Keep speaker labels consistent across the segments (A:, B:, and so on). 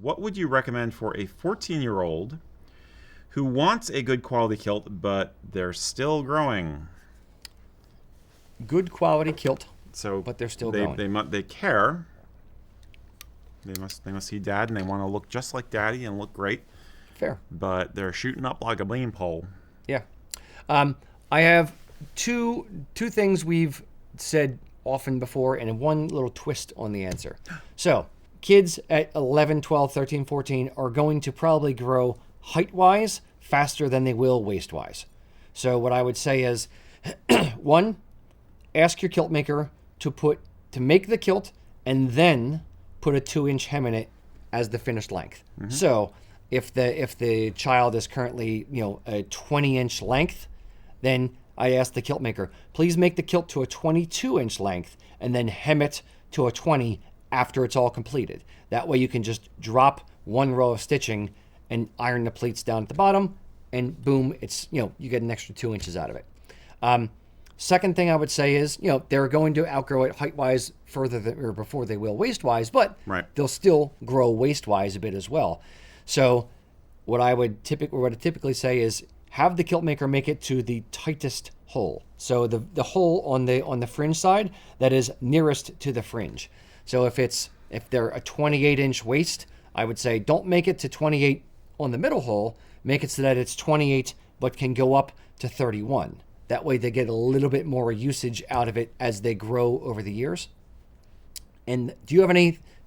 A: what would you recommend for a 14-year-old who wants a good quality kilt, but they're still growing?
B: Good quality kilt,
A: So
B: but they're still growing.
A: They care. They must see Dad, and they want to look just like Daddy and look great.
B: Fair.
A: But they're shooting up like a bean pole.
B: Yeah. I have two things we've said often before and one little twist on the answer. So kids at 11, 12, 13, 14 are going to probably grow height-wise faster than they will waist-wise. So what I would say is, one, ask your kilt maker to make the kilt and then put a 2-inch hem in it as the finished length. Mm-hmm. So if the child is currently a 20-inch length, then I ask the kilt maker, please make the kilt to a 22-inch length and then hem it to a 20 after it's all completed. That way you can just drop one row of stitching and iron the pleats down at the bottom, and boom, it's you get an extra 2 inches out of it. Second thing I would say is, they're going to outgrow it height-wise or before they will waist-wise, but they'll still grow waist-wise a bit as well. So what I typically say is have the kilt maker make it to the tightest hole. So the hole on the fringe side that is nearest to the fringe. So if they're a 28-inch waist, I would say don't make it to 28 on the middle hole, make it so that it's 28 but can go up to 31. That way they get a little bit more usage out of it as they grow over the years. And do you have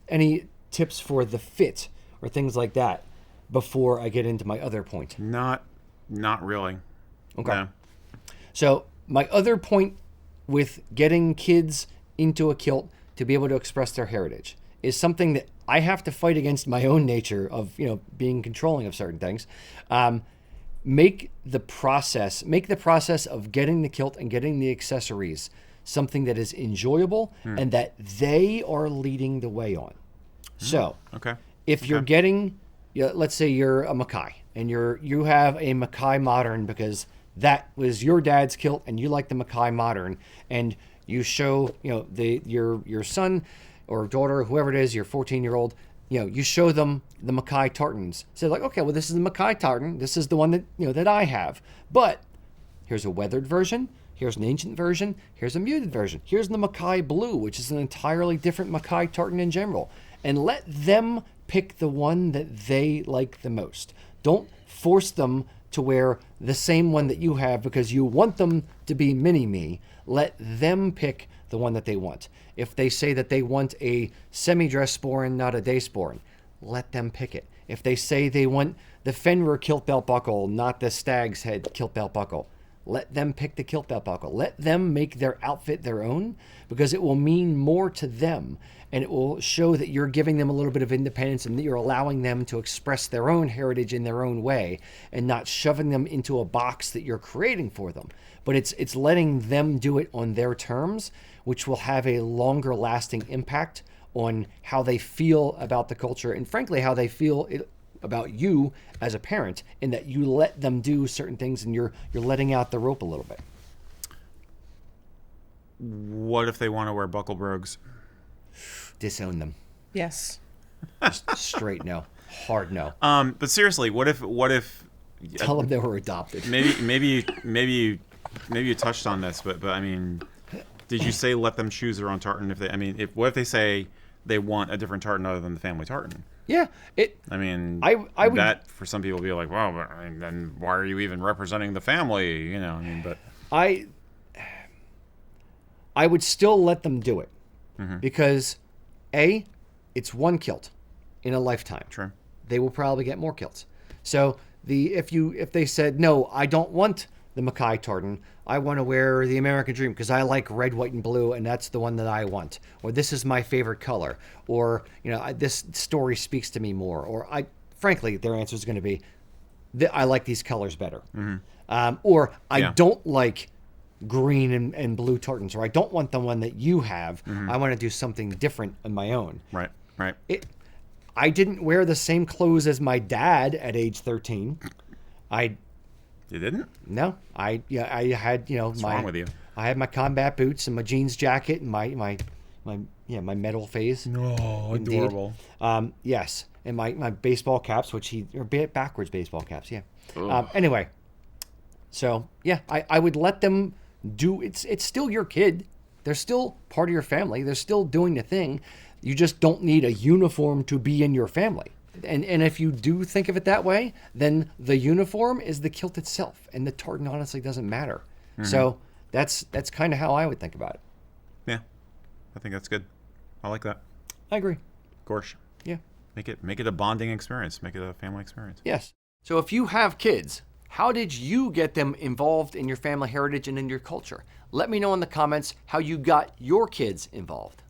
B: any tips for the fit or things like that before I get into my other point?
A: Not really.
B: Okay.
A: No.
B: So my other point with getting kids into a kilt to be able to express their heritage is something that I have to fight against my own nature of being controlling of certain things. Make the process of getting the kilt and getting the accessories something that is enjoyable and that they are leading the way on. So if you're getting, let's say you're a Mackay and you have a Mackay Modern because that was your dad's kilt and you like the Mackay Modern, and you show your son or daughter, whoever it is, your 14-year-old, you show them the Mackay tartans. So like, okay, well, this is the Mackay tartan. This is the one that that I have. But here's a weathered version. Here's an ancient version. Here's a muted version. Here's the Mackay blue, which is an entirely different Mackay tartan in general. And let them pick the one that they like the most. Don't force them to wear the same one that you have because you want them to be mini-me. Let them pick the one that they want. If they say that they want a semi-dress sporran, not a day sporran, let them pick it. If they say they want the Fenrir kilt belt buckle, not the Stag's Head kilt belt buckle, let them pick the kilt belt buckle. Let them make their outfit their own, because it will mean more to them, and it will show that you're giving them a little bit of independence and that you're allowing them to express their own heritage in their own way and not shoving them into a box that you're creating for them. But it's letting them do it on their terms, which will have a longer lasting impact on how they feel about the culture and frankly how they feel about you as a parent, in that you let them do certain things and you're letting out the rope a little bit.
A: What if they want to wear buckle brogues?
B: Disown them.
C: Yes.
B: Just straight no. Hard no.
A: But seriously, what if
B: tell them they were adopted?
A: Maybe you touched on this, but I mean, did you say let them choose their own tartan? What if they say they want a different tartan other than the family tartan?
B: Yeah,
A: I would, that for some people be like, well, then why are you even representing the family? But
B: I would still let them do it because it's one kilt in a lifetime.
A: True.
B: They will probably get more kilts. So if they said no, I don't want the Mackay tartan, I want to wear the American Dream because I like red, white, and blue, and that's the one that I want. Or this is my favorite color. Or this story speaks to me more. Or frankly, their answer is going to be, I like these colors better. Or I don't like green and blue tartans. Or I don't want the one that you have. I want to do something different on my own.
A: Right.
B: I didn't wear the same clothes as my dad at age 13.
A: You didn't?
B: No, I had
A: What's wrong with you?
B: I had my combat boots and my jeans jacket and my metal phase.
A: Oh, adorable.
B: Yes, and my baseball caps, backwards baseball caps, yeah.
A: Ugh.
B: Anyway, so yeah, I would let them do. It's still your kid. They're still part of your family. They're still doing the thing. You just don't need a uniform to be in your family. And if you do think of it that way, then the uniform is the kilt itself, and the tartan honestly doesn't matter. So that's kind of how I would think about it.
A: Yeah, I think that's good. I like that.
B: I agree.
A: Of course.
B: Yeah.
A: Make it a bonding experience. Make it a family experience.
B: Yes. So if you have kids, how did you get them involved in your family heritage and in your culture? Let me know in the comments how you got your kids involved.